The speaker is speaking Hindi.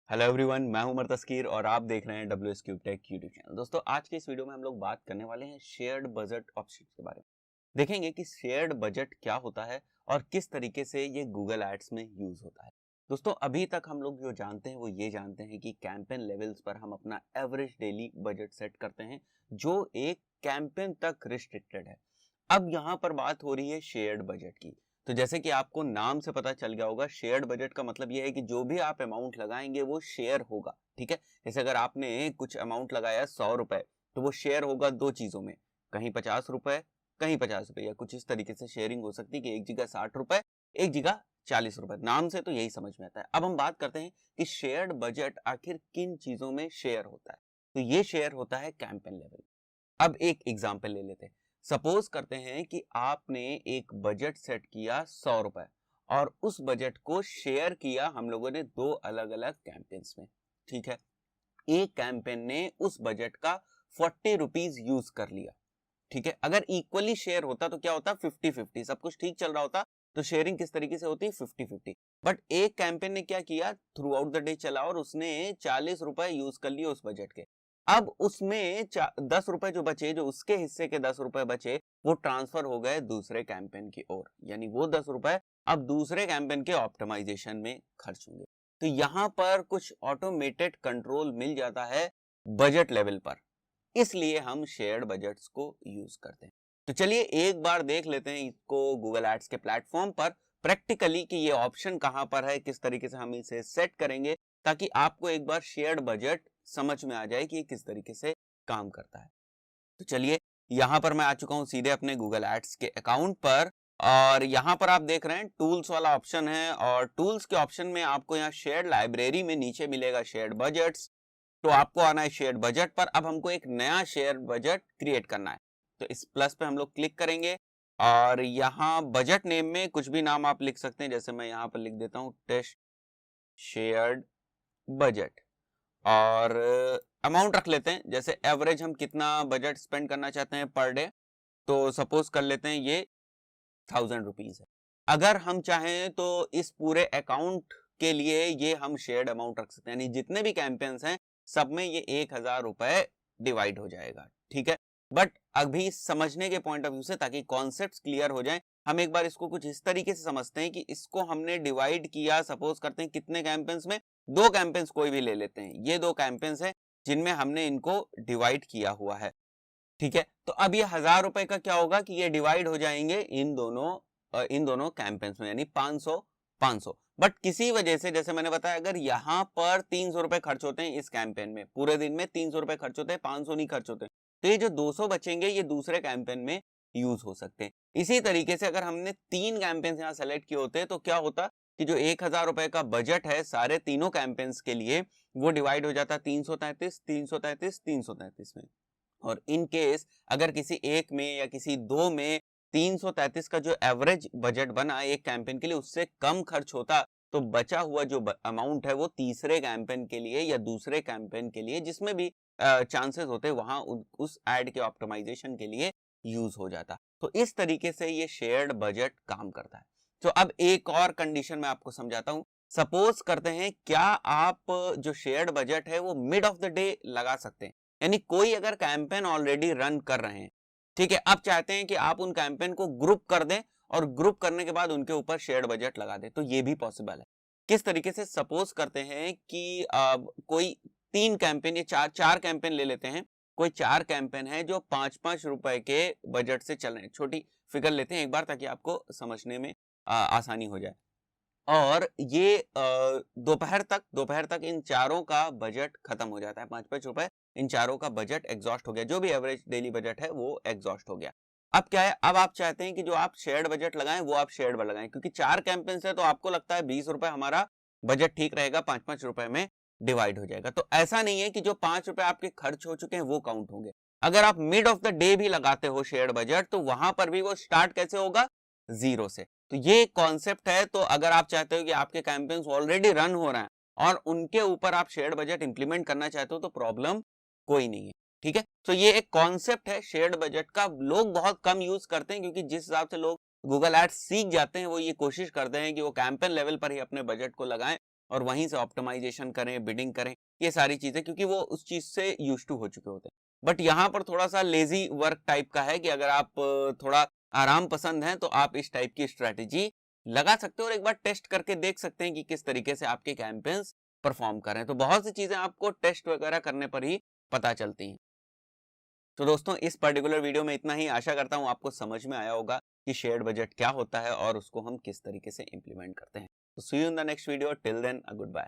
हेलो एवरीवन, मैं हूं उमर तस्कीर और आप देख रहे हैं WS cube take YouTube channel. दोस्तों, आज के इस वीडियो में हम लोग बात करने वाले हैं शेयर्ड बजट ऑप्शन के बारे में। देखेंगे कि शेयर्ड बजट क्या होता है और किस तरीके से ये गूगल एड्स में यूज होता है। दोस्तों, अभी तक हम लोग जो जानते हैं वो ये जानते हैं कि कैंपेन लेवल्स पर हम अपना एवरेज डेली बजट सेट करते हैं जो एक कैंपेन तक रिस्ट्रिक्टेड है। अब यहाँ पर बात हो रही है शेयर्ड बजट की। तो जैसे कि आपको नाम से पता चल गया होगा, शेयर्ड बजट का मतलब ये है कि जो भी आप अमाउंट लगाएंगे वो शेयर होगा। ठीक है, जैसे अगर आपने कुछ अमाउंट लगाया 100 रुपए, तो वो शेयर होगा दो चीजों में, कहीं 50 रुपए, कहीं 50 रुपए, या कुछ इस तरीके से शेयरिंग हो सकती है कि एक जगह 60 रुपए, एक जगह 40 रुपए। नाम से तो यही समझ में आता है। अब हम बात करते हैं कि शेयर्ड बजट आखिर किन चीजों में शेयर होता है। तो ये शेयर होता है कैंपेन लेवल। अब एक एग्जाम्पल ले लेते हैं। सपोज करते हैं कि आपने एक बजट सेट किया 100 रुपए और उस बजट को शेयर किया हम लोगों ने दो अलग अलग कैंपेन्स में। ठीक है, एक कैंपेन ने उस बजट का 40 रुपीज यूज कर लिया। ठीक है, अगर इक्वली शेयर होता तो क्या होता, 50-50, सब कुछ ठीक चल रहा होता तो शेयरिंग किस तरीके से होती, 50-50। बट एक कैंपेन ने क्या किया, थ्रू आउट द डे चला और उसने 40 रुपए यूज कर लिए उस बजट के। अब उसमें 10 रुपए जो बचे, जो उसके हिस्से के 10 रुपए बचे, वो ट्रांसफर हो गए दूसरे कैंपेन की ओर, यानी वो 10 रुपए अब दूसरे कैंपेन के ऑप्टिमाइजेशन में खर्च होंगे। तो यहां पर कुछ ऑटोमेटेड कंट्रोल मिल जाता है बजट लेवल पर, इसलिए हम शेयर्ड बजट्स को यूज करते हैं। तो चलिए एक बार देख लेते हैं इसको गूगल एड्स के प्लेटफॉर्म पर प्रैक्टिकली कि ये ऑप्शन कहां पर है, किस तरीके से हम इसे सेट करेंगे, ताकि आपको एक बार शेयर्ड बजट समझ में आ जाए कि ये किस तरीके से काम करता है। तो चलिए, यहां पर मैं आ चुका हूं सीधे अपने गूगल एड्स के अकाउंट पर, और यहां पर आप देख रहे हैं टूल्स वाला ऑप्शन है, और टूल्स के ऑप्शन में आपको यहाँ शेयर्ड लाइब्रेरी में नीचे मिलेगा शेयर्ड बजट्स। तो आपको आना है शेयर्ड बजट पर। अब हमको एक नया शेयर बजट क्रिएट करना है, तो इस प्लस पे हम लोग क्लिक करेंगे और यहाँ बजट नेम में कुछ भी नाम आप लिख सकते हैं। जैसे मैं यहाँ पर लिख देता हूँ टेस्ट शेयर्ड बजट, और अमाउंट रख लेते हैं, जैसे एवरेज हम कितना बजट स्पेंड करना चाहते हैं पर डे, तो सपोज कर लेते हैं ये 1000 रुपीज है। अगर हम चाहें तो इस पूरे अकाउंट के लिए ये हम शेयर्ड अमाउंट रख सकते हैं, यानी जितने भी कैंपेन्स हैं सब में ये 1000 रुपए डिवाइड हो जाएगा। ठीक है, बट अभी समझने के पॉइंट ऑफ व्यू से, ताकि कॉन्सेप्ट्स क्लियर हो जाए, हम एक बार इसको कुछ इस तरीके से समझते हैं कि इसको हमने डिवाइड किया, सपोज करते हैं कितने कैंपेन्स में, दो कैंपेन्स कोई भी ले लेते हैं, ये दो कैंपेन्स हैं जिनमें हमने इनको डिवाइड किया हुआ है। ठीक है, तो अब ये 1000 रुपए का क्या होगा कि ये डिवाइड हो जाएंगे इन दोनों कैंपेन्स में, यानी 500-500। बट किसी वजह से, जैसे मैंने बताया, अगर यहाँ पर 300 रुपए खर्च होते हैं इस कैंपेन में, पूरे दिन में 300 रुपए खर्च होते हैं, 500 नहीं खर्च होते, तो ये जो 200 बचेंगे ये दूसरे कैंपेन में यूज हो सकते हैं। इसी तरीके से अगर हमने 3 कैंपेन्स यहाँ सेलेक्ट किए होते तो क्या होता कि जो 1000 रुपए का बजट है सारे तीनों कैंपेन्स के लिए, वो डिवाइड हो जाता 333, 333, 333 में। और इन केस अगर किसी एक में या किसी दो में 333 का जो एवरेज बजट बना एक कैंपेन के लिए, उससे कम खर्च होता, तो बचा हुआ जो अमाउंट है वो तीसरे कैंपेन के लिए या दूसरे कैंपेन के लिए, जिसमें भी चांसेस होते वहां उस एड के ऑप्टिमाइजेशन के लिए यूज हो जाता। तो इस तरीके से ये शेयर्ड बजट काम करता है। तो अब एक और कंडीशन मैं आपको समझाता हूं। सपोज करते हैं, क्या आप जो शेयर्ड बजट है वो मिड ऑफ द डे लगा सकते हैं, यानी कोई अगर कैंपेन ऑलरेडी रन कर रहे हैं, ठीक है, आप चाहते हैं कि आप उन कैंपेन को ग्रुप कर दें और ग्रुप करने के बाद उनके ऊपर शेयर्ड बजट लगा दें, तो ये भी पॉसिबल है। किस तरीके से, सपोज करते हैं कि कोई 3 कैंपेन या चार चार कैंपेन ले लेते हैं, कोई 4 कैंपेन है जो 5-5 रुपए के बजट से चल रहे हैं। छोटी फिगर लेते हैं एक बार ताकि आपको समझने में आसानी हो जाए। और ये दोपहर तक इन चारों का बजट खत्म हो जाता है, 5-5 रुपए इन चारों का बजट एग्जॉस्ट हो गया, जो भी एवरेज डेली बजट है वो एग्जॉस्ट हो गया। अब क्या है, अब आप चाहते हैं कि जो आप शेयर्ड बजट लगाएं वो आप शेयर्ड पर लगाएं, क्योंकि 4 कैंपेन्स है तो आपको लगता है 20 रुपए हमारा बजट ठीक रहेगा, 5-5 रुपए में डिवाइड हो जाएगा। तो ऐसा नहीं है कि जो 5 रुपए आपके खर्च हो चुके हैं वो काउंट होंगे। अगर आप मिड ऑफ द डे भी लगाते हो शेयर्ड बजट, तो वहां पर भी वो स्टार्ट कैसे होगा, 0 से। तो ये कॉन्सेप्ट है। तो अगर आप चाहते हो कि आपके कैंपेन्स ऑलरेडी रन हो रहे हैं और उनके ऊपर आप शेयर्ड बजट इंप्लीमेंट करना चाहते हो, तो प्रॉब्लम कोई नहीं है। ठीक है, तो ये एक कॉन्सेप्ट है शेयर्ड बजट का, लोग बहुत कम यूज करते हैं, क्योंकि जिस हिसाब से लोग गूगल एड्स सीख जाते हैं वो ये कोशिश करते हैं कि वो कैंपेन लेवल पर ही अपने बजट को लगाएं, और वहीं से ऑप्टिमाइजेशन करें, बिडिंग करें, ये सारी चीजें, क्योंकि वो उस चीज से यूज टू हो चुके होते हैं। बट यहाँ पर थोड़ा सा लेजी वर्क टाइप का है कि अगर आप थोड़ा आराम पसंद हैं तो आप इस टाइप की स्ट्रेटेजी लगा सकते हो और एक बार टेस्ट करके देख सकते हैं कि किस तरीके से आपके कैंपेन्स परफॉर्म कर रहे हैं। तो बहुत सी चीजें आपको टेस्ट वगैरह करने पर ही पता चलती हैं। तो दोस्तों इस पर्टिकुलर वीडियो में इतना ही। आशा करता हूँ आपको समझ में आया होगा कि शेयर्ड बजट क्या होता है और उसको हम किस तरीके से इंप्लीमेंट करते हैं। तो see you in the next video, till then good bye.